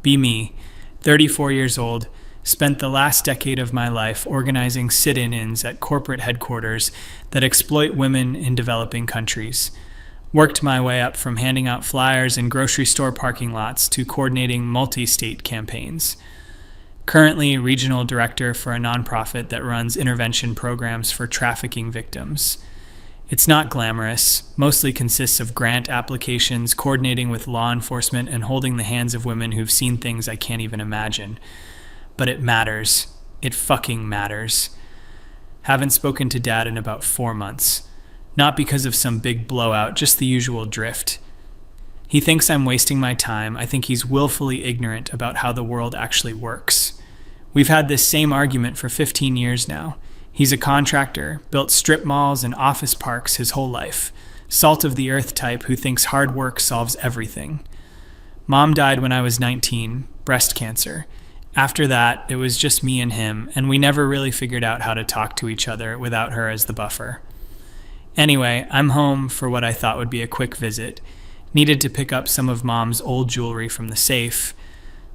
Be me, 34 years old, spent the last decade of my life organizing sit-ins at corporate headquarters that exploit women in developing countries. Worked my way up from handing out flyers in grocery store parking lots to coordinating multi-state campaigns. Currently regional director for a nonprofit that runs intervention programs for trafficking victims. It's not glamorous, mostly consists of grant applications, coordinating with law enforcement, and holding the hands of women who've seen things I can't even imagine. But it matters. It fucking matters. Haven't spoken to Dad in about 4 months. Not because of some big blowout, just the usual drift. He thinks I'm wasting my time. I think he's willfully ignorant about how the world actually works. We've had this same argument for 15 years now. He's a contractor, built strip malls and office parks his whole life. Salt of the earth type who thinks hard work solves everything. Mom died when I was 19, breast cancer. After that, it was just me and him, and we never really figured out how to talk to each other without her as the buffer. Anyway, I'm home for what I thought would be a quick visit. Needed to pick up some of Mom's old jewelry from the safe.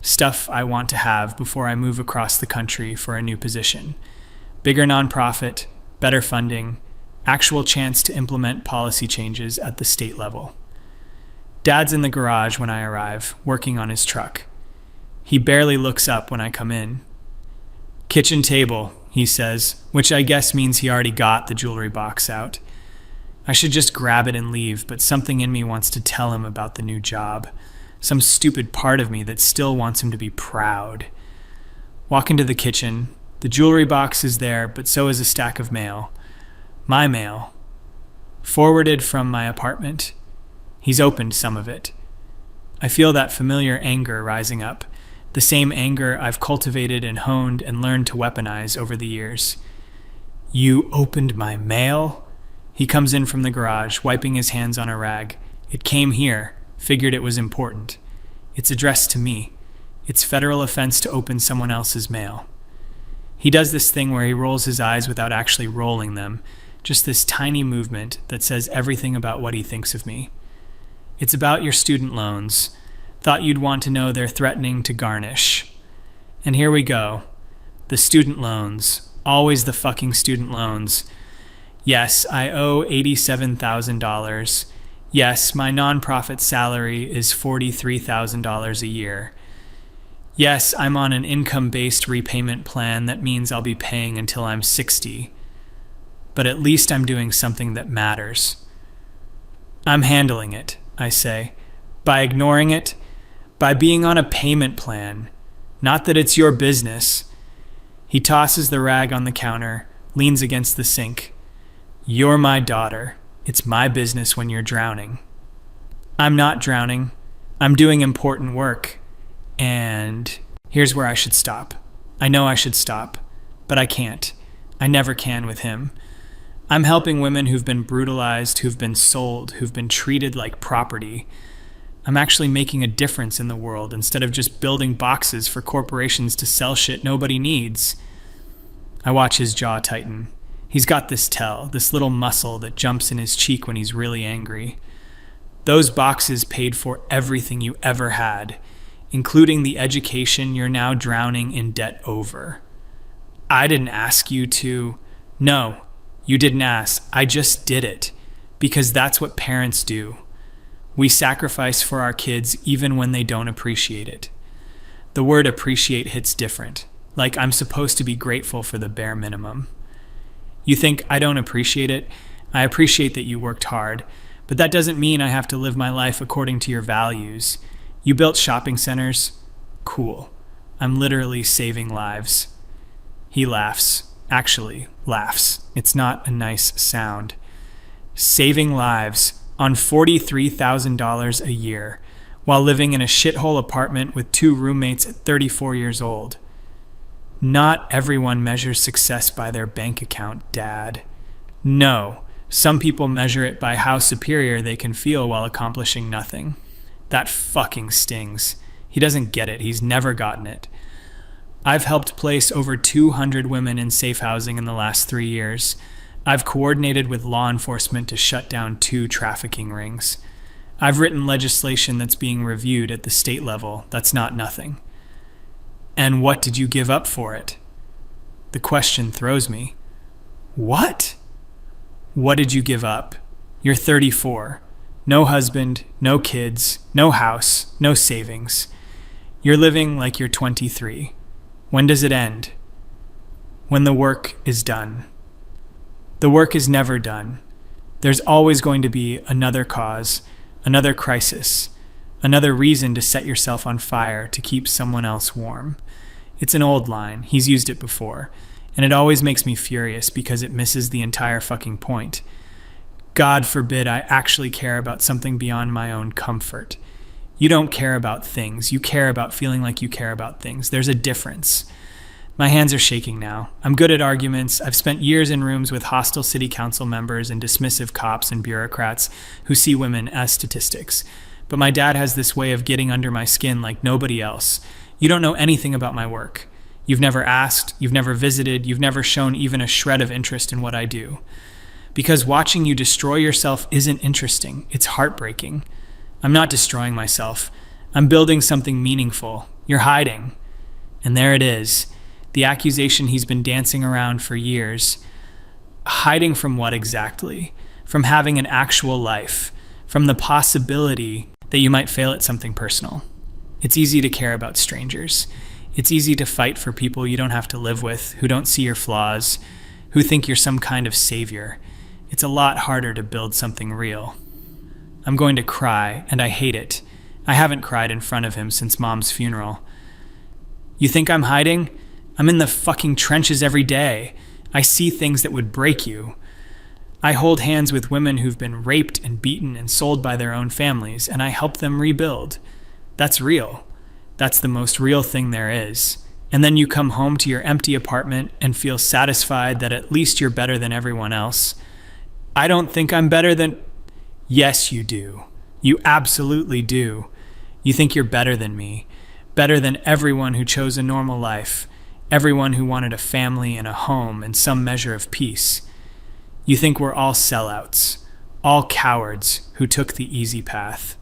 Stuff I want to have before I move across the country for a new position. Bigger nonprofit, better funding, actual chance to implement policy changes at the state level. Dad's in the garage when I arrive, working on his truck. He barely looks up when I come in. Kitchen table, he says, which I guess means he already got the jewelry box out. I should just grab it and leave, but something in me wants to tell him about the new job. Some stupid part of me that still wants him to be proud. Walk into the kitchen. The jewelry box is there, but so is a stack of mail. My mail. Forwarded from my apartment. He's opened some of it. I feel that familiar anger rising up. The same anger I've cultivated and honed and learned to weaponize over the years. You opened my mail? He comes in from the garage, wiping his hands on a rag. It came here. Figured it was important. It's addressed to me. It's federal offense to open someone else's mail. He does this thing where he rolls his eyes without actually rolling them, just this tiny movement that says everything about what he thinks of me. It's about your student loans. Thought you'd want to know they're threatening to garnish. And here we go. The student loans. Always the fucking student loans. Yes, I owe $87,000. Yes, my nonprofit salary is $43,000 a year. Yes, I'm on an income-based repayment plan that means I'll be paying until I'm 60. But at least I'm doing something that matters. I'm handling it, I say. By ignoring it, by being on a payment plan. Not that it's your business. He tosses the rag on the counter, leans against the sink. You're my daughter. It's my business when you're drowning. I'm not drowning. I'm doing important work. And here's where I should stop. I know I should stop, but I can't. I never can with him. I'm helping women who've been brutalized, who've been sold, who've been treated like property. I'm actually making a difference in the world instead of just building boxes for corporations to sell shit nobody needs. I watch his jaw tighten. He's got this this little muscle that jumps in his cheek when he's really angry. Those boxes paid for everything you ever had, including the education you're now drowning in debt over. I didn't ask you to. No, you didn't ask. I just did it. Because that's what parents do. We sacrifice for our kids even when they don't appreciate it. The word appreciate hits different. Like I'm supposed to be grateful for the bare minimum. You think I don't appreciate it? I appreciate that you worked hard, but that doesn't mean I have to live my life according to your values. You built shopping centers? Cool. I'm literally saving lives. He laughs. Actually, laughs. It's not a nice sound. Saving lives on $43,000 a year while living in a shithole apartment with 2 roommates at 34 years old. Not everyone measures success by their bank account, Dad. No, some people measure it by how superior they can feel while accomplishing nothing. That fucking stings. He doesn't get it. He's never gotten it. I've helped place over 200 women in safe housing in the last 3 years. I've coordinated with law enforcement to shut down 2 trafficking rings. I've written legislation that's being reviewed at the state level. That's not nothing. And what did you give up for it? The question throws me. What? What did you give up? You're 34. No husband, no kids, no house, no savings. You're living like you're 23. When does it end? When the work is done. The work is never done. There's always going to be another cause, another crisis, another reason to set yourself on fire to keep someone else warm. It's an old line. He's used it before. And it always makes me furious because it misses the entire fucking point. God forbid I actually care about something beyond my own comfort. You don't care about things. You care about feeling like you care about things. There's a difference. My hands are shaking now. I'm good at arguments. I've spent years in rooms with hostile city council members and dismissive cops and bureaucrats who see women as statistics. But my dad has this way of getting under my skin like nobody else. You don't know anything about my work. You've never asked, you've never visited, you've never shown even a shred of interest in what I do. Because watching you destroy yourself isn't interesting. It's heartbreaking. I'm not destroying myself. I'm building something meaningful. You're hiding. And there it is. The accusation he's been dancing around for years. Hiding from what exactly? From having an actual life. From the possibility that you might fail at something personal. It's easy to care about strangers. It's easy to fight for people you don't have to live with, who don't see your flaws, who think you're some kind of savior. It's a lot harder to build something real. I'm going to cry, and I hate it. I haven't cried in front of him since Mom's funeral. You think I'm hiding? I'm in the fucking trenches every day. I see things that would break you. I hold hands with women who've been raped and beaten and sold by their own families, and I help them rebuild. That's real. That's the most real thing there is. And then you come home to your empty apartment and feel satisfied that at least you're better than everyone else. I don't think I'm better than... Yes, you do. You absolutely do. You think you're better than me. Better than everyone who chose a normal life. Everyone who wanted a family and a home and some measure of peace. You think we're all sellouts. All cowards who took the easy path.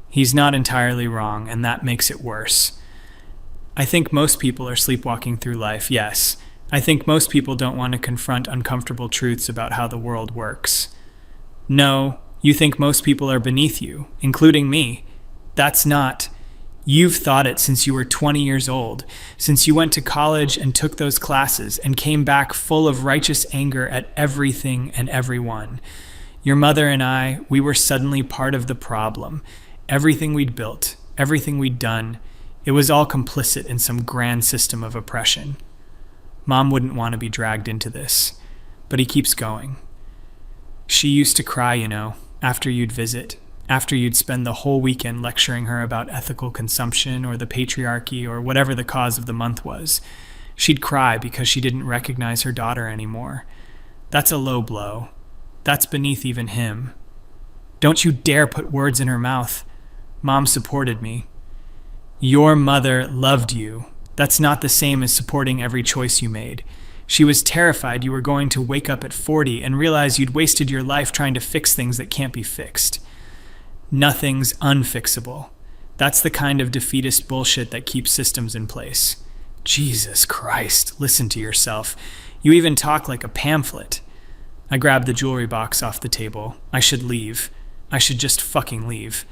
He's not entirely wrong, and that makes it worse. I think most people are sleepwalking through life, yes. I think most people don't want to confront uncomfortable truths about how the world works. No, you think most people are beneath you, including me. That's not. You've thought it since you were 20 years old, since you went to college and took those classes and came back full of righteous anger at everything and everyone. Your mother and I, we were suddenly part of the problem. Everything we'd built, everything we'd done, it was all complicit in some grand system of oppression. Mom wouldn't want to be dragged into this, but he keeps going. She used to cry, after you'd visit, after you'd spend the whole weekend lecturing her about ethical consumption or the patriarchy or whatever the cause of the month was. She'd cry because she didn't recognize her daughter anymore. That's a low blow. That's beneath even him. Don't you dare put words in her mouth. Mom supported me. Your mother loved you. That's not the same as supporting every choice you made. She was terrified you were going to wake up at 40 and realize you'd wasted your life trying to fix things that can't be fixed. Nothing's unfixable. That's the kind of defeatist bullshit that keeps systems in place. Jesus Christ, listen to yourself. You even talk like a pamphlet. I grabbed the jewelry box off the table. I should leave. I should just fucking leave.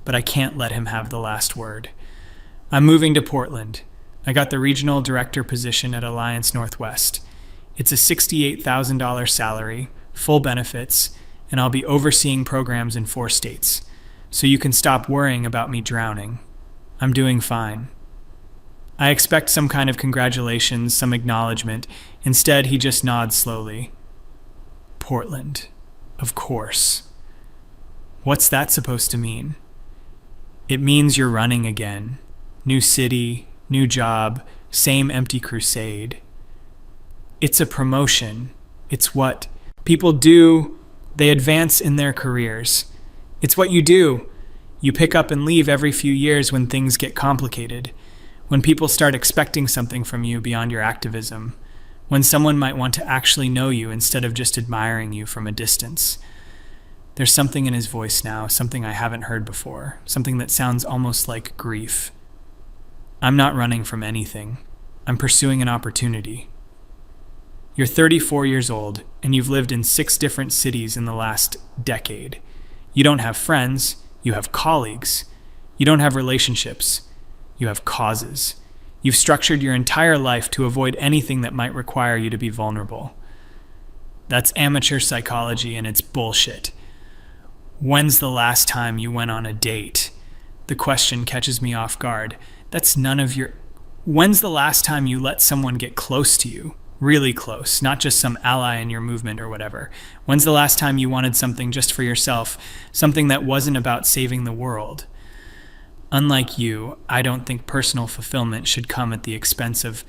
But I can't let him have the last word. I'm moving to Portland. I got the regional director position at Alliance Northwest. It's a $68,000 salary, full benefits, and I'll be overseeing programs in 4 states. So you can stop worrying about me drowning. I'm doing fine. I expect some kind of congratulations, some acknowledgement. Instead, he just nods slowly. Portland. Of course. What's that supposed to mean? It means you're running again. New city, new job, same empty crusade. It's a promotion. It's what people do. They advance in their careers. It's what you do. You pick up and leave every few years when things get complicated. When people start expecting something from you beyond your activism. When someone might want to actually know you instead of just admiring you from a distance. There's something in his voice now, something I haven't heard before, something that sounds almost like grief. I'm not running from anything. I'm pursuing an opportunity. You're 34 years old, and you've lived in 6 different cities in the last decade. You don't have friends, you have colleagues. You don't have relationships, you have causes. You've structured your entire life to avoid anything that might require you to be vulnerable. That's amateur psychology, and it's bullshit. When's the last time you went on a date? The question catches me off guard. That's none of your... When's the last time you let someone get close to you? Really close, not just some ally in your movement or whatever. When's the last time you wanted something just for yourself, something that wasn't about saving the world? Unlike you, I don't think personal fulfillment should come at the expense of...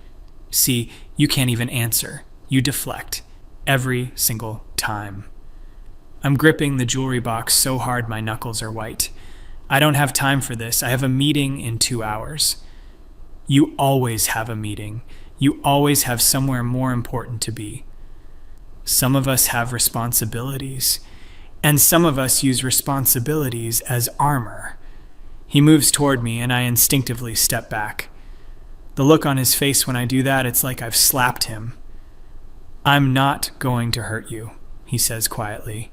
See, you can't even answer. You deflect. Every single time. I'm gripping the jewelry box so hard my knuckles are white. I don't have time for this. I have a meeting in 2 hours. You always have a meeting. You always have somewhere more important to be. Some of us have responsibilities, and some of us use responsibilities as armor. He moves toward me, and I instinctively step back. The look on his face when I do that, it's like I've slapped him. I'm not going to hurt you, he says quietly.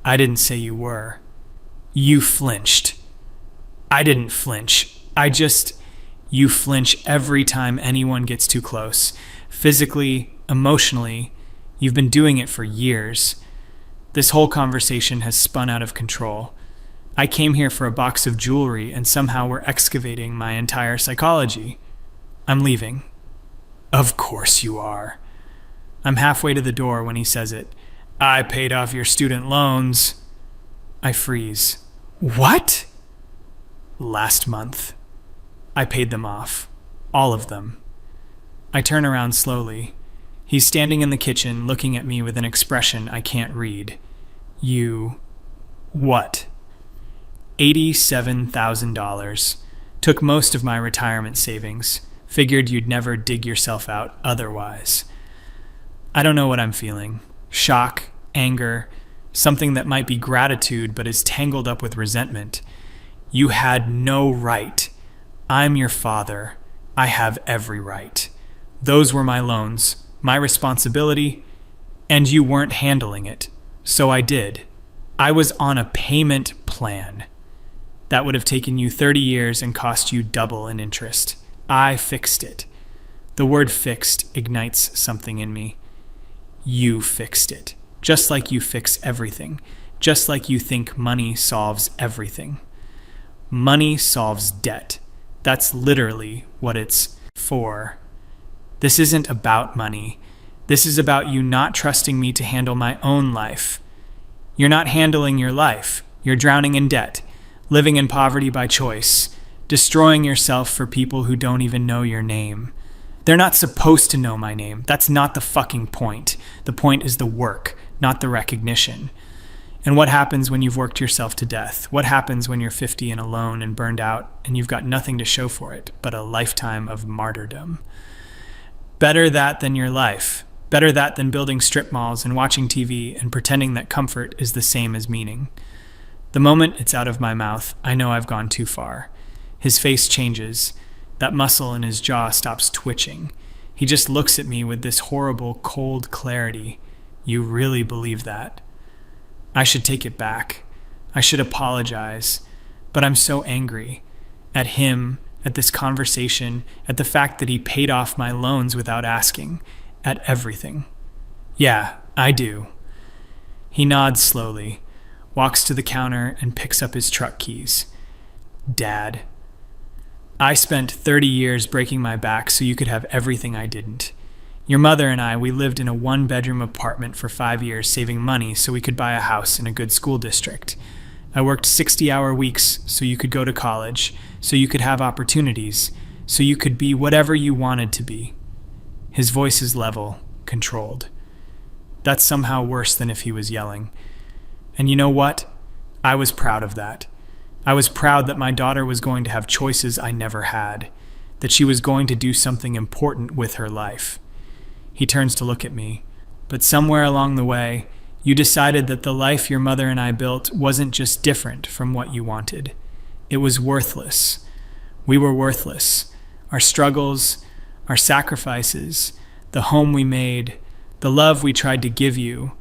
I didn't say you were. You flinched. I didn't flinch. You flinch every time anyone gets too close. Physically, emotionally, you've been doing it for years. This whole conversation has spun out of control. I came here for a box of jewelry, and somehow we're excavating my entire psychology. I'm leaving. Of course you are. I'm halfway to the door when he says it. I paid off your student loans. I freeze. What? Last month. I paid them off. All of them. I turn around slowly. He's standing in the kitchen, looking at me with an expression I can't read. You... what? $87,000. Took most of my retirement savings. Figured you'd never dig yourself out otherwise. I don't know what I'm feeling. Shock, anger, something that might be gratitude but is tangled up with resentment. You had no right. I'm your father. I have every right. Those were my loans, my responsibility, and you weren't handling it. So I did. I was on a payment plan. That would have taken you 30 years and cost you double in interest. I fixed it. The word fixed ignites something in me. You fixed it. Just like you fix everything. Just like you think money solves everything. Money solves debt. That's literally what it's for. This isn't about money. This is about you not trusting me to handle my own life. You're not handling your life. You're drowning in debt, living in poverty by choice, destroying yourself for people who don't even know your name. They're not supposed to know my name. That's not the fucking point. The point is the work, not the recognition. And what happens when you've worked yourself to death? What happens when you're 50 and alone and burned out and you've got nothing to show for it but a lifetime of martyrdom? Better that than your life. Better that than building strip malls and watching TV and pretending that comfort is the same as meaning. The moment it's out of my mouth, I know I've gone too far. His face changes. That muscle in his jaw stops twitching. He just looks at me with this horrible, cold clarity. You really believe that? I should take it back. I should apologize. But I'm so angry. At him, at this conversation, at the fact that he paid off my loans without asking. At everything. Yeah, I do. He nods slowly, walks to the counter and picks up his truck keys. Dad. I spent 30 years breaking my back so you could have everything I didn't. Your mother and I, we lived in a 1-bedroom apartment for 5 years, saving money so we could buy a house in a good school district. I worked 60-hour weeks so you could go to college, so you could have opportunities, so you could be whatever you wanted to be. His voice is level, controlled. That's somehow worse than if he was yelling. And you know what? I was proud of that. I was proud that my daughter was going to have choices I never had, that she was going to do something important with her life. He turns to look at me, but somewhere along the way, You decided that the life your mother and I built wasn't just different from what you wanted. It was worthless. We were worthless. Our struggles, our sacrifices, the home we made, the love we tried to give you,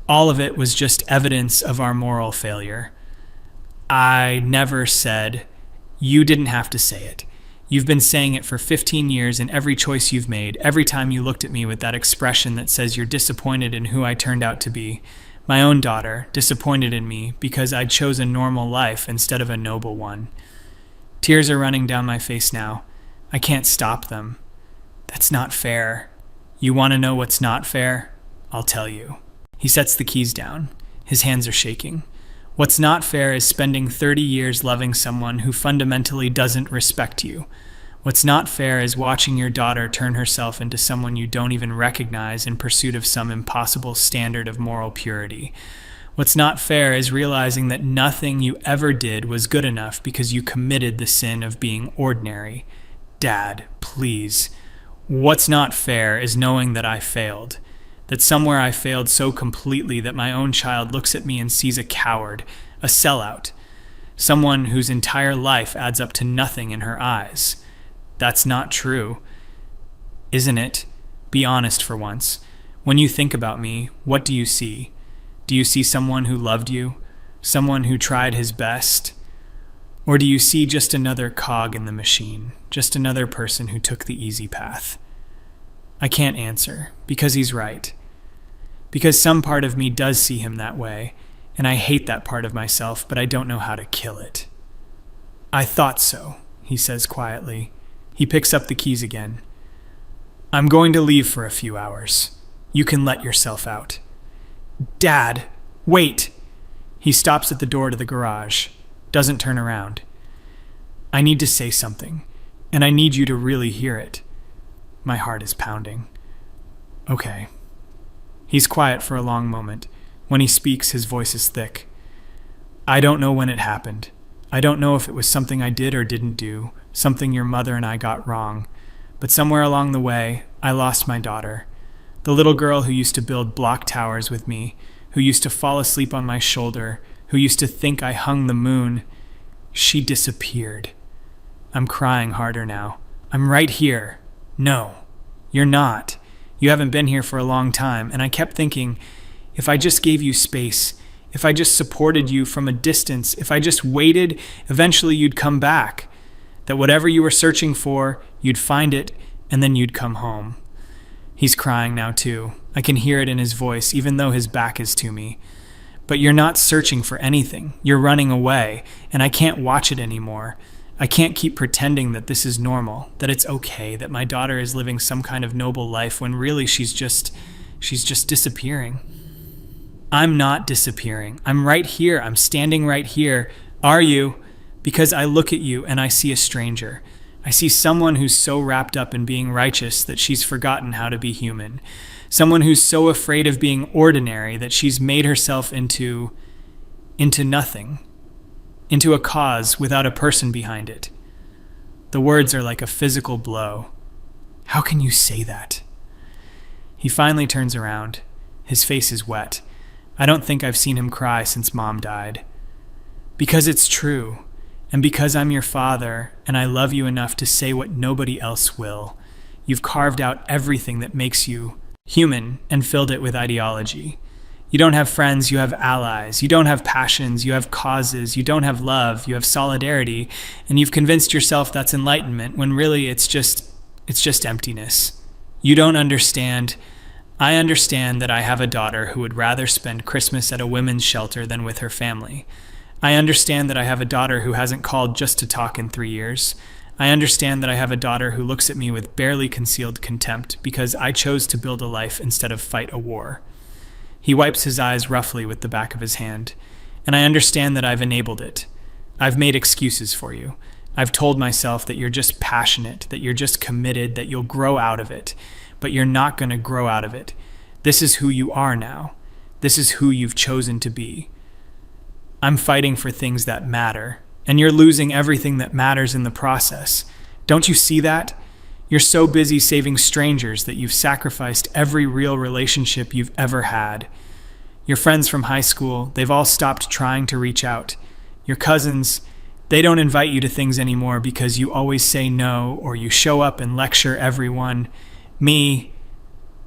all of it was just evidence of our moral failure. I never said, you didn't have to say it. You've been saying it for 15 years in every choice you've made, every time you looked at me with that expression that says you're disappointed in who I turned out to be. My own daughter, disappointed in me because I'd chose a normal life instead of a noble one. Tears are running down my face now. I can't stop them. That's not fair. You want to know what's not fair? I'll tell you. He sets the keys down. His hands are shaking. What's not fair is spending 30 years loving someone who fundamentally doesn't respect you. What's not fair is watching your daughter turn herself into someone you don't even recognize in pursuit of some impossible standard of moral purity. What's not fair is realizing that nothing you ever did was good enough because you committed the sin of being ordinary. Dad, please. What's not fair is knowing that I failed. That somewhere I failed so completely that my own child looks at me and sees a coward, a sellout, someone whose entire life adds up to nothing in her eyes. That's not true, isn't it? Be honest for once. When you think about me, what do you see? Do you see someone who loved you? Someone who tried his best? Or do you see just another cog in the machine? Just another person who took the easy path? I can't answer, because he's right. Because some part of me does see him that way, and I hate that part of myself, but I don't know how to kill it. I thought so, he says quietly. He picks up the keys again. I'm going to leave for a few hours. You can let yourself out. Dad, wait! He stops at the door to the garage, doesn't turn around. I need to say something, and I need you to really hear it. My heart is pounding. Okay. He's quiet for a long moment. When he speaks, his voice is thick. I don't know when it happened. I don't know if it was something I did or didn't do, something your mother and I got wrong. But somewhere along the way, I lost my daughter. The little girl who used to build block towers with me, who used to fall asleep on my shoulder, who used to think I hung the moon. She disappeared. I'm crying harder now. I'm right here. No, you're not. You haven't been here for a long time, and I kept thinking, if I just gave you space, if I just supported you from a distance, if I just waited, eventually you'd come back. That whatever you were searching for, you'd find it, and then you'd come home. He's crying now too. I can hear it in his voice, even though his back is to me. But you're not searching for anything. You're running away, and I can't watch it anymore. I can't keep pretending that this is normal, that it's okay, that my daughter is living some kind of noble life when really she's just disappearing. I'm not disappearing. I'm right here. I'm standing right here. Are you? Because I look at you and I see a stranger. I see someone who's so wrapped up in being righteous that she's forgotten how to be human. Someone who's so afraid of being ordinary that she's made herself into nothing. Into a cause without a person behind it. The words are like a physical blow. How can you say that? He finally turns around. His face is wet. I don't think I've seen him cry since Mom died. Because it's true, and because I'm your father, and I love you enough to say what nobody else will. You've carved out everything that makes you human and filled it with ideology. You don't have friends, you have allies. You don't have passions, you have causes. You don't have love, you have solidarity. And you've convinced yourself that's enlightenment when really it's just emptiness. You don't understand. I understand that I have a daughter who would rather spend Christmas at a women's shelter than with her family. I understand that I have a daughter who hasn't called just to talk in 3 years. I understand that I have a daughter who looks at me with barely concealed contempt because I chose to build a life instead of fight a war. He wipes his eyes roughly with the back of his hand, and I understand that I've enabled it. I've made excuses for you. I've told myself that you're just passionate, that you're just committed, that you'll grow out of it. But you're not going to grow out of it. This is who you are now. This is who you've chosen to be. I'm fighting for things that matter, and you're losing everything that matters in the process. Don't you see that? You're so busy saving strangers that you've sacrificed every real relationship you've ever had. Your friends from high school, they've all stopped trying to reach out. Your cousins, they don't invite you to things anymore because you always say no, or you show up and lecture everyone. Me,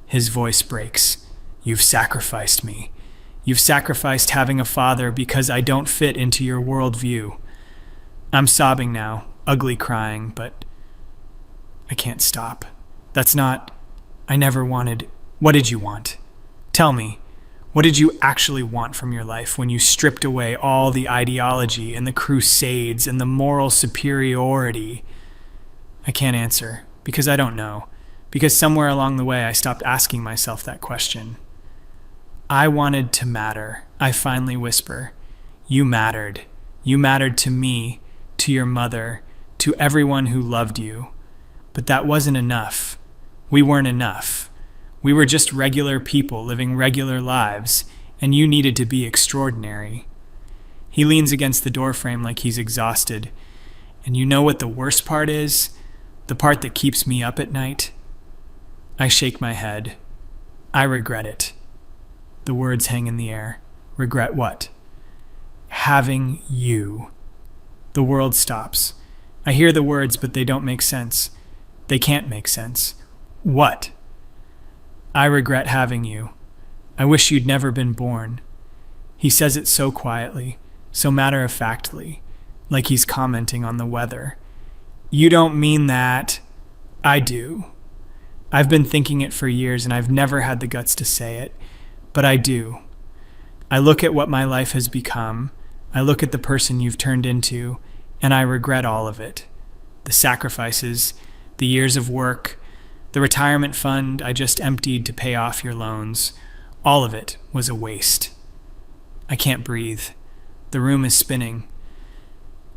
his voice breaks. You've sacrificed me. You've sacrificed having a father because I don't fit into your worldview. I'm sobbing now, ugly crying, but I can't stop. I never wanted. What did you want? Tell me, what did you actually want from your life when you stripped away all the ideology and the crusades and the moral superiority? I can't answer, because I don't know, because somewhere along the way I stopped asking myself that question. I wanted to matter, I finally whisper. You mattered. You mattered to me, to your mother, to everyone who loved you. But that wasn't enough. We weren't enough. We were just regular people living regular lives, and you needed to be extraordinary. He leans against the doorframe like he's exhausted. And you know what the worst part is? The part that keeps me up at night? I shake my head. I regret it. The words hang in the air. Regret what? Having you. The world stops. I hear the words, but they don't make sense. They can't make sense. What? I regret having you. I wish you'd never been born. He says it so quietly, so matter-of-factly, like he's commenting on the weather. You don't mean that. I do. I've been thinking it for years, and I've never had the guts to say it, but I do. I look at what my life has become. I look at the person you've turned into, and I regret all of it. The sacrifices, the years of work, the retirement fund I just emptied to pay off your loans, all of it was a waste. I can't breathe. The room is spinning.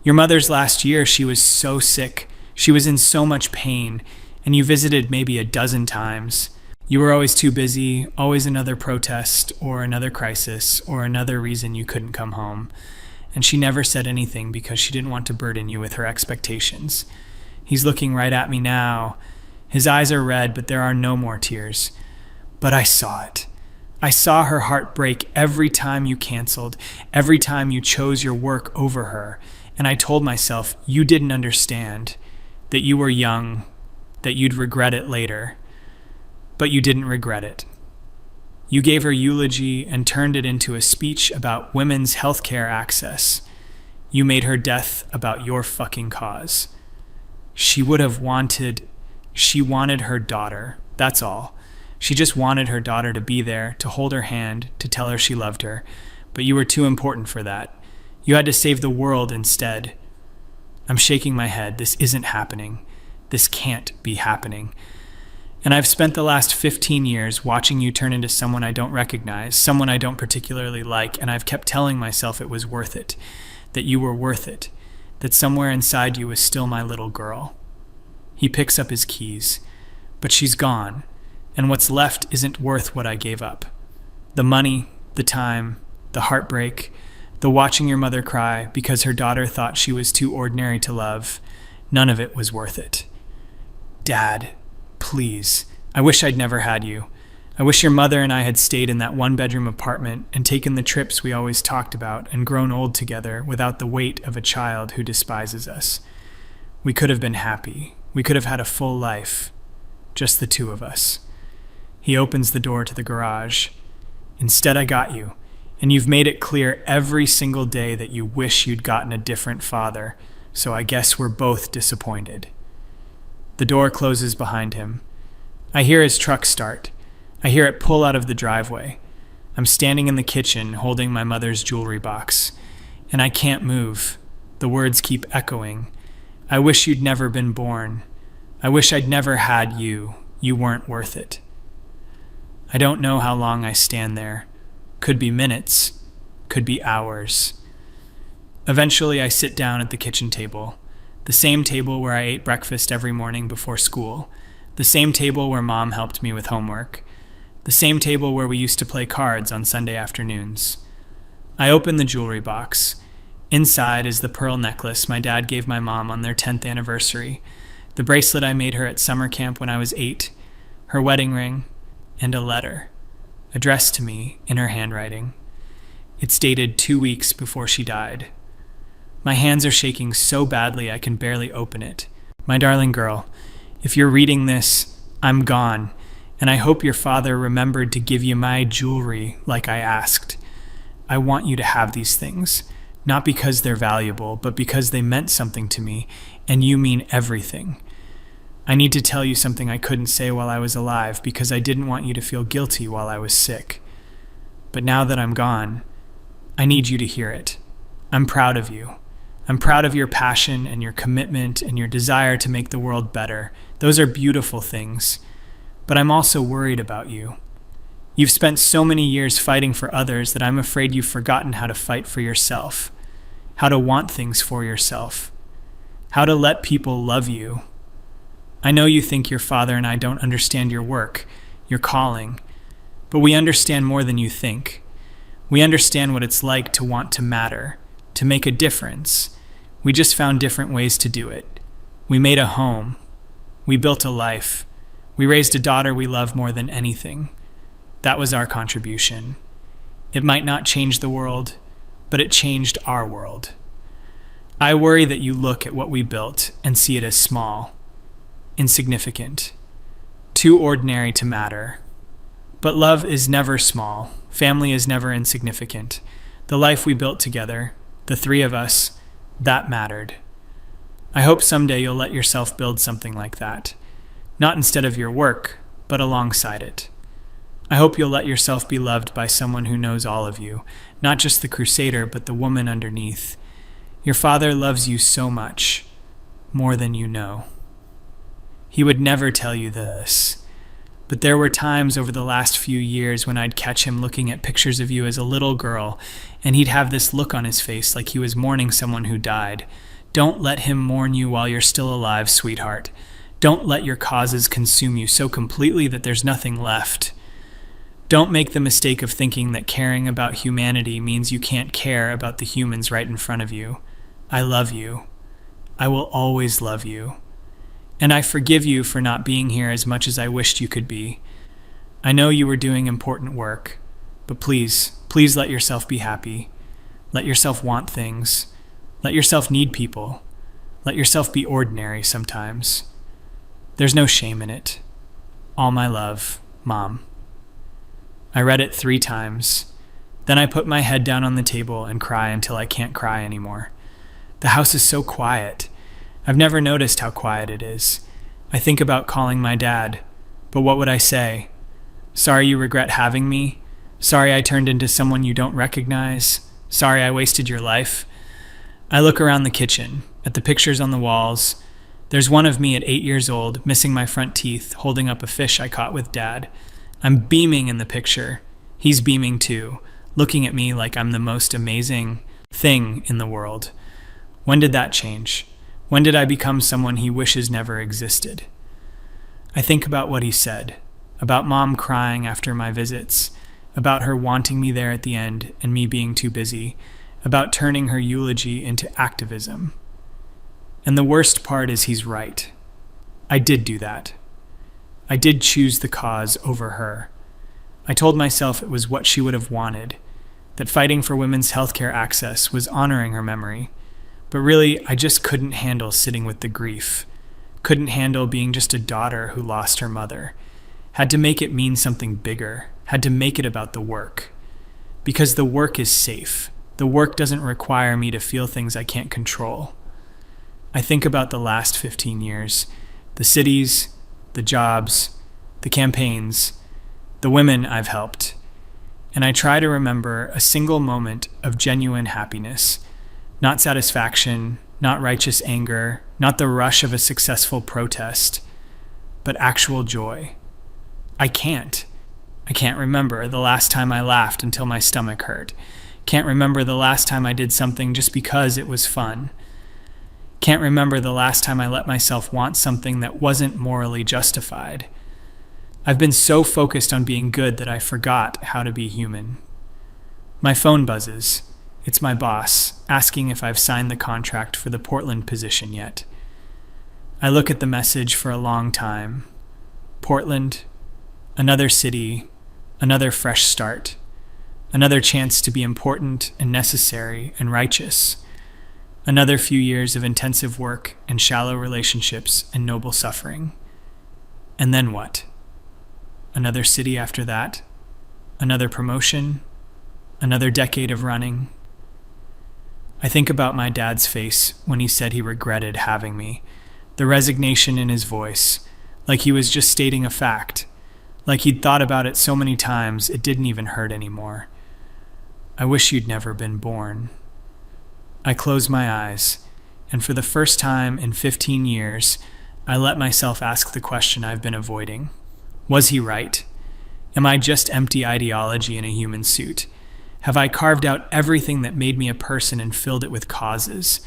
Your mother's last year, she was so sick. She was in so much pain, and you visited maybe a dozen times. You were always too busy, always another protest, or another crisis, or another reason you couldn't come home. And she never said anything because she didn't want to burden you with her expectations. He's looking right at me now. His eyes are red, but there are no more tears. But I saw it. I saw her heart break every time you canceled, every time you chose your work over her. And I told myself you didn't understand, that you were young, that you'd regret it later. But you didn't regret it. You gave her eulogy and turned it into a speech about women's healthcare access. You made her death about your fucking cause. She wanted her daughter, that's all. She just wanted her daughter to be there, to hold her hand, to tell her she loved her. But you were too important for that. You had to save the world instead. I'm shaking my head. This isn't happening. This can't be happening. And I've spent the last 15 years watching you turn into someone I don't recognize, someone I don't particularly like, and I've kept telling myself it was worth it, that you were worth it, that somewhere inside you was still my little girl. He picks up his keys, but she's gone, and what's left isn't worth what I gave up. The money, the time, the heartbreak, the watching your mother cry because her daughter thought she was too ordinary to love, none of it was worth it. Dad, please, I wish I'd never had you. I wish your mother and I had stayed in that one-bedroom apartment and taken the trips we always talked about and grown old together without the weight of a child who despises us. We could have been happy. We could have had a full life. Just the two of us. He opens the door to the garage. Instead, I got you, and you've made it clear every single day that you wish you'd gotten a different father, so I guess we're both disappointed. The door closes behind him. I hear his truck start. I hear it pull out of the driveway. I'm standing in the kitchen holding my mother's jewelry box, and I can't move. The words keep echoing. I wish you'd never been born. I wish I'd never had you. You weren't worth it. I don't know how long I stand there. Could be minutes. Could be hours. Eventually, I sit down at the kitchen table. The same table where I ate breakfast every morning before school. The same table where Mom helped me with homework. The same table where we used to play cards on Sunday afternoons. I open the jewelry box. Inside is the pearl necklace my dad gave my mom on their 10th anniversary, the bracelet I made her at summer camp when I was 8, her wedding ring, and a letter, addressed to me in her handwriting. It's dated 2 weeks before she died. My hands are shaking so badly I can barely open it. My darling girl, if you're reading this, I'm gone, and I hope your father remembered to give you my jewelry like I asked. I want you to have these things, not because they're valuable, but because they meant something to me, and you mean everything. I need to tell you something I couldn't say while I was alive because I didn't want you to feel guilty while I was sick. But now that I'm gone, I need you to hear it. I'm proud of you. I'm proud of your passion and your commitment and your desire to make the world better. Those are beautiful things. But I'm also worried about you. You've spent so many years fighting for others that I'm afraid you've forgotten how to fight for yourself, how to want things for yourself, how to let people love you. I know you think your father and I don't understand your work, your calling, but we understand more than you think. We understand what it's like to want to matter, to make a difference. We just found different ways to do it. We made a home. We built a life. We raised a daughter we love more than anything. That was our contribution. It might not change the world, but it changed our world. I worry that you look at what we built and see it as small, insignificant, too ordinary to matter. But love is never small. Family is never insignificant. The life we built together, the three of us, that mattered. I hope someday you'll let yourself build something like that. Not instead of your work, but alongside it. I hope you'll let yourself be loved by someone who knows all of you, not just the crusader, but the woman underneath. Your father loves you so much, more than you know. He would never tell you this, but there were times over the last few years when I'd catch him looking at pictures of you as a little girl, and he'd have this look on his face like he was mourning someone who died. Don't let him mourn you while you're still alive, sweetheart. Don't let your causes consume you so completely that there's nothing left. Don't make the mistake of thinking that caring about humanity means you can't care about the humans right in front of you. I love you. I will always love you. And I forgive you for not being here as much as I wished you could be. I know you were doing important work, but please let yourself be happy. Let yourself want things. Let yourself need people. Let yourself be ordinary sometimes. There's no shame in it. All my love, Mom. I read it 3 times. Then I put my head down on the table and cry until I can't cry anymore. The house is so quiet. I've never noticed how quiet it is. I think about calling my dad, but what would I say? Sorry you regret having me? Sorry I turned into someone you don't recognize? Sorry I wasted your life? I look around the kitchen, at the pictures on the walls. There's one of me at 8 years old, missing my front teeth, holding up a fish I caught with Dad. I'm beaming in the picture. He's beaming too, looking at me like I'm the most amazing thing in the world. When did that change? When did I become someone he wishes never existed? I think about what he said, about Mom crying after my visits, about her wanting me there at the end and me being too busy, about turning her eulogy into activism. And the worst part is he's right. I did do that. I did choose the cause over her. I told myself it was what she would have wanted, that fighting for women's healthcare access was honoring her memory. But really, I just couldn't handle sitting with the grief. Couldn't handle being just a daughter who lost her mother. Had to make it mean something bigger. Had to make it about the work. Because the work is safe. The work doesn't require me to feel things I can't control. I think about the last 15 years. The cities, the jobs, the campaigns, the women I've helped. And I try to remember a single moment of genuine happiness. Not satisfaction, not righteous anger, not the rush of a successful protest, but actual joy. I can't remember the last time I laughed until my stomach hurt. Can't remember the last time I did something just because it was fun. Can't remember the last time I let myself want something that wasn't morally justified. I've been so focused on being good that I forgot how to be human. My phone buzzes. It's my boss, asking if I've signed the contract for the Portland position yet. I look at the message for a long time. Portland, another city, another fresh start. Another chance to be important and necessary and righteous. Another few years of intensive work and shallow relationships and noble suffering. And then what? Another city after that? Another promotion? Another decade of running? I think about my dad's face when he said he regretted having me. The resignation in his voice, like he was just stating a fact, like he'd thought about it so many times it didn't even hurt anymore. I wish you'd never been born. I close my eyes, and for the first time in 15 years, I let myself ask the question I've been avoiding. Was he right? Am I just empty ideology in a human suit? Have I carved out everything that made me a person and filled it with causes?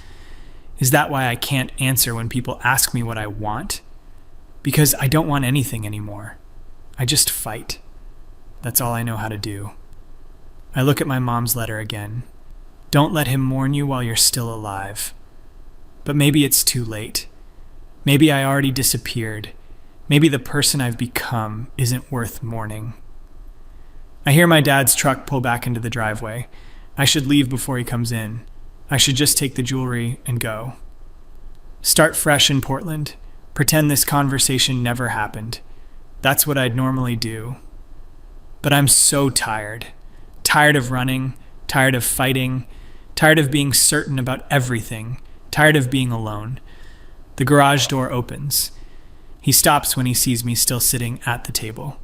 Is that why I can't answer when people ask me what I want? Because I don't want anything anymore. I just fight. That's all I know how to do. I look at my mom's letter again. Don't let him mourn you while you're still alive. But maybe it's too late. Maybe I already disappeared. Maybe the person I've become isn't worth mourning. I hear my dad's truck pull back into the driveway. I should leave before he comes in. I should just take the jewelry and go. Start fresh in Portland. Pretend this conversation never happened. That's what I'd normally do. But I'm so tired. Tired of running, tired of fighting, tired of being certain about everything, tired of being alone. The garage door opens. He stops when he sees me still sitting at the table.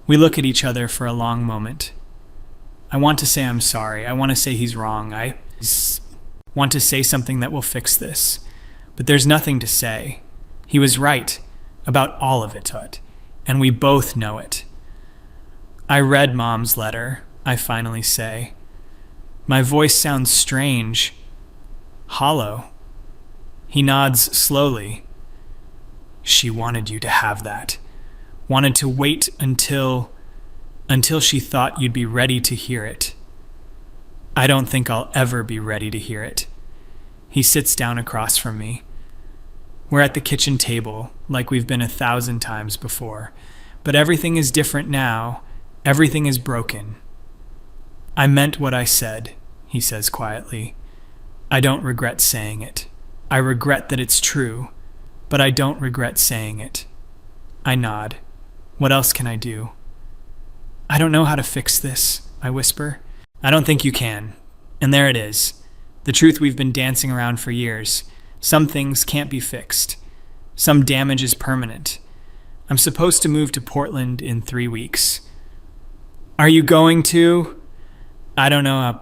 We look at each other for a long moment. I want to say I'm sorry. I want to say he's wrong. I want to say something that will fix this. But there's nothing to say. He was right about all of it, Tut, and we both know it. I read Mom's letter, I finally say. My voice sounds strange, hollow. He nods slowly. She wanted you to have that. Wanted to wait until she thought you'd be ready to hear it. I don't think I'll ever be ready to hear it. He sits down across from me. We're at the kitchen table, like we've been 1,000 times before. But everything is different now. Everything is broken. I meant what I said, he says quietly. I don't regret saying it. I regret that it's true, but I don't regret saying it. I nod. What else can I do? I don't know how to fix this, I whisper. I don't think you can. And there it is. The truth we've been dancing around for years. Some things can't be fixed. Some damage is permanent. I'm supposed to move to Portland in 3 weeks. Are you going to? I don't know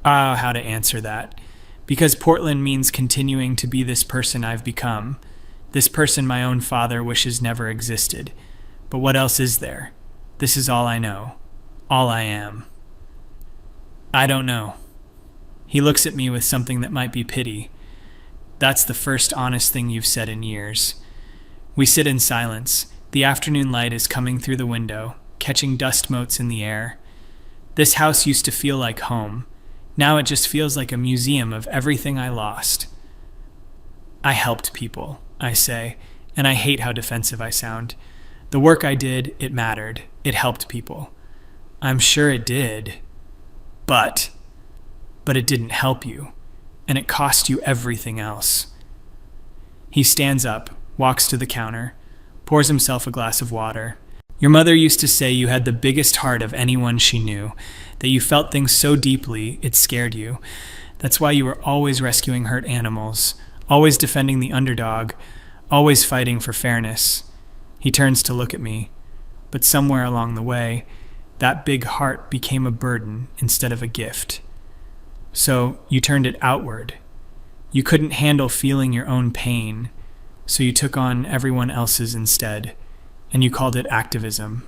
how to answer that. Because Portland means continuing to be this person I've become. This person my own father wishes never existed. But what else is there? This is all I know. All I am. I don't know. He looks at me with something that might be pity. That's the first honest thing you've said in years. We sit in silence. The afternoon light is coming through the window, catching dust motes in the air. This house used to feel like home. Now it just feels like a museum of everything I lost. I helped people, I say, and I hate how defensive I sound. The work I did, it mattered. It helped people. I'm sure it did. But it didn't help you, and it cost you everything else. He stands up, walks to the counter, pours himself a glass of water. Your mother used to say you had the biggest heart of anyone she knew, that you felt things so deeply it scared you. That's why you were always rescuing hurt animals, always defending the underdog, always fighting for fairness. He turns to look at me, but somewhere along the way, that big heart became a burden instead of a gift. So you turned it outward. You couldn't handle feeling your own pain, so you took on everyone else's instead, and you called it activism.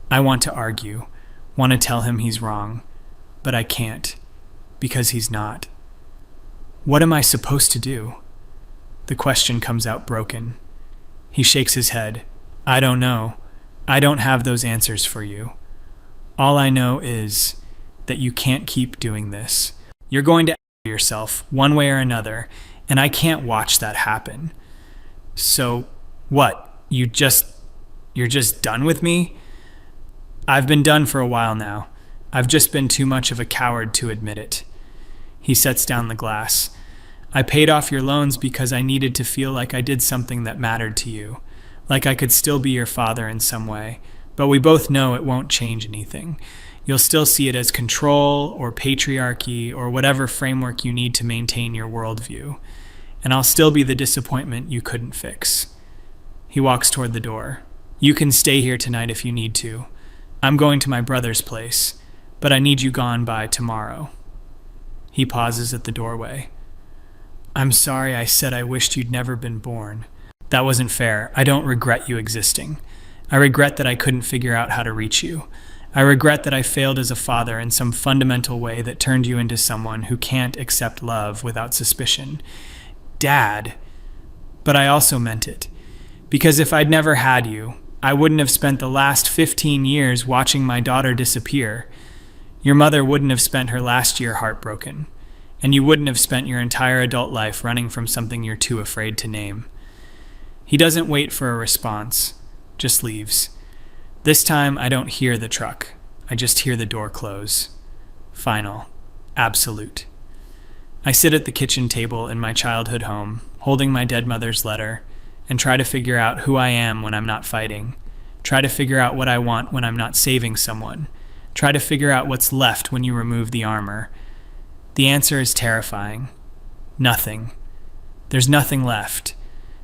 I want to argue, want to tell him he's wrong, but I can't, because he's not. What am I supposed to do? The question comes out broken. He shakes his head. I don't know. I don't have those answers for you. All I know is that you can't keep doing this. You're going to yourself one way or another, and I can't watch that happen. So, what? You're just done with me? I've been done for a while now. I've just been too much of a coward to admit it. He sets down the glass. I paid off your loans because I needed to feel like I did something that mattered to you, like I could still be your father in some way, but we both know it won't change anything. You'll still see it as control or patriarchy or whatever framework you need to maintain your worldview, and I'll still be the disappointment you couldn't fix. He walks toward the door. You can stay here tonight if you need to. I'm going to my brother's place, but I need you gone by tomorrow. He pauses at the doorway. I'm sorry I said I wished you'd never been born. That wasn't fair. I don't regret you existing. I regret that I couldn't figure out how to reach you. I regret that I failed as a father in some fundamental way that turned you into someone who can't accept love without suspicion. Dad. But I also meant it. Because if I'd never had you, I wouldn't have spent the last 15 years watching my daughter disappear. Your mother wouldn't have spent her last year heartbroken. And you wouldn't have spent your entire adult life running from something you're too afraid to name. He doesn't wait for a response, just leaves. This time I don't hear the truck. I just hear the door close. Final. Absolute. I sit at the kitchen table in my childhood home, holding my dead mother's letter, and try to figure out who I am when I'm not fighting. Try to figure out what I want when I'm not saving someone. Try to figure out what's left when you remove the armor. The answer is terrifying. Nothing. There's nothing left.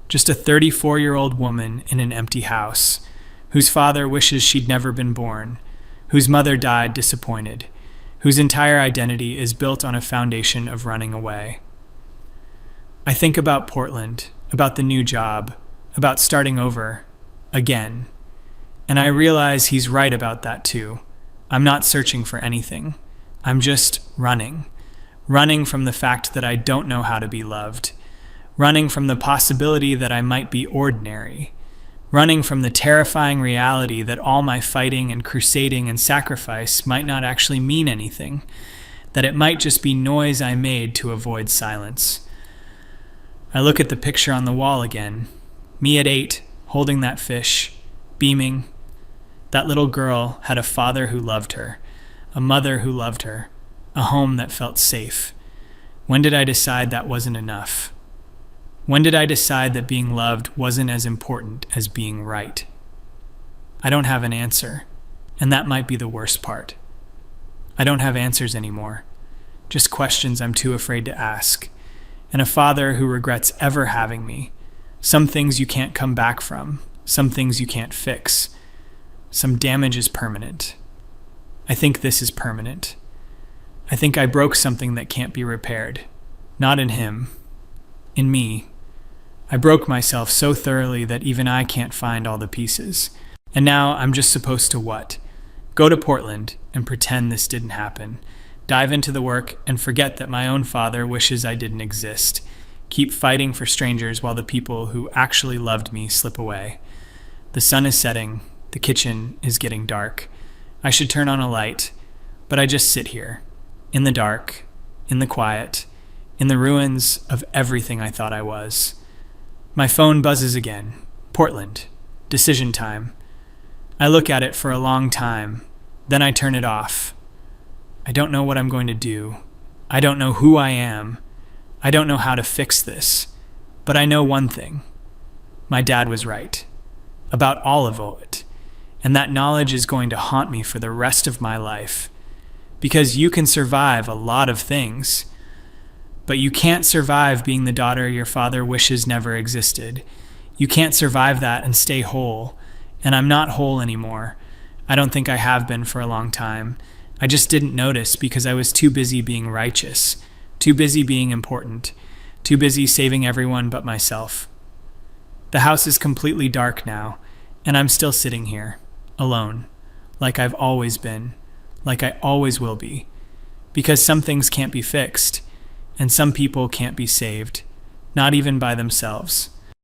Just a 34-year-old woman in an empty house, whose father wishes she'd never been born, whose mother died disappointed, whose entire identity is built on a foundation of running away. I think about Portland, about the new job, about starting over, again. And I realize he's right about that too. I'm not searching for anything. I'm just running. Running from the fact that I don't know how to be loved. Running from the possibility that I might be ordinary. Running from the terrifying reality that all my fighting and crusading and sacrifice might not actually mean anything. That it might just be noise I made to avoid silence. I look at the picture on the wall again. Me at 8, holding that fish, beaming. That little girl had a father who loved her, a mother who loved her, a home that felt safe. When did I decide that wasn't enough? When did I decide that being loved wasn't as important as being right? I don't have an answer, and that might be the worst part. I don't have answers anymore, just questions I'm too afraid to ask, and a father who regrets ever having me. Some things you can't come back from, some things you can't fix. Some damage is permanent. I think this is permanent. I think I broke something that can't be repaired. Not in him. In me. I broke myself so thoroughly that even I can't find all the pieces. And now I'm just supposed to what? Go to Portland and pretend this didn't happen. Dive into the work and forget that my own father wishes I didn't exist. Keep fighting for strangers while the people who actually loved me slip away. The sun is setting. The kitchen is getting dark. I should turn on a light, but I just sit here. In the dark, in the quiet, in the ruins of everything I thought I was. My phone buzzes again. Portland. Decision time. I look at it for a long time. Then I turn it off. I don't know what I'm going to do. I don't know who I am. I don't know how to fix this. But I know one thing. My dad was right. About all of it. And that knowledge is going to haunt me for the rest of my life. Because you can survive a lot of things. But you can't survive being the daughter your father wishes never existed. You can't survive that and stay whole. And I'm not whole anymore. I don't think I have been for a long time. I just didn't notice because I was too busy being righteous. Too busy being important. Too busy saving everyone but myself. The house is completely dark now, and I'm still sitting here, alone, like I've always been, like I always will be, because some things can't be fixed, and some people can't be saved, not even by themselves.